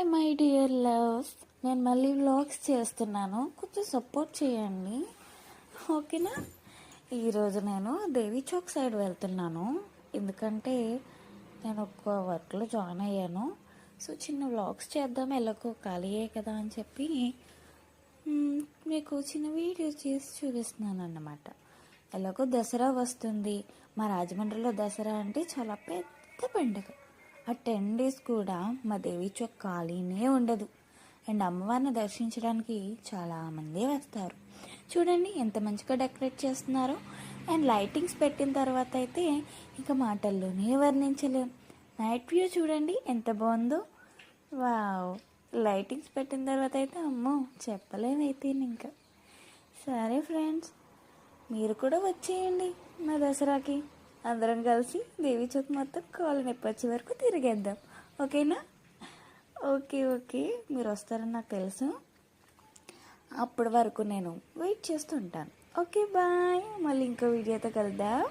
Hi my dear loves, నేను మళ్ళీ vlogs చేస్తున్నాను. కొంచెం సపోర్ట్ చేయండి, ఓకేనా? ఈరోజు నేను దేవి చౌక్ సైడ్ వెళ్తున్నాను, ఎందుకంటే నేను ఒక వర్క్లో జాయిన్ అయ్యాను. సో చిన్న వ్లాగ్స్ చేద్దాం, ఎలాగో ఖాళీయే కదా అని చెప్పి మీకు చిన్న వీడియోస్ చేసి చూపిస్తున్నాను అన్నమాట. ఎలాగో దసరా వస్తుంది. మా రాజమండ్రిలో దసరా అంటే చాలా పెద్ద పండుగ. ఆ 10 days కూడా మా దేవి చౌక్ ఖాళీనే ఉండదు. అండ్ అమ్మవారిని దర్శించడానికి చాలామంది వస్తారు. చూడండి ఎంత మంచిగా డెకరేట్ చేస్తున్నారో. అండ్ లైటింగ్స్ పెట్టిన తర్వాత అయితే ఇంకా మాటల్లోనే వర్ణించలేం. నైట్ వ్యూ చూడండి ఎంత బాగుందో. వావ్, లైటింగ్స్ పెట్టిన తర్వాత అయితే అమ్మో చెప్పలేమైతే ఇంకా. సరే ఫ్రెండ్స్, మీరు కూడా వచ్చేయండి మా దసరాకి. అందరం కలిసి దేవి చౌక్ మొత్తం కాలనీ వచ్చే వరకు తిరిగేద్దాం, ఓకేనా? ఓకే, మీరు వస్తారని నాకు తెలుసు. అప్పటి వరకు నేను వెయిట్ చేస్తుంటాను. ఓకే బాయ్, మళ్ళీ ఇంకో వీడియోతో కలుద్దాం.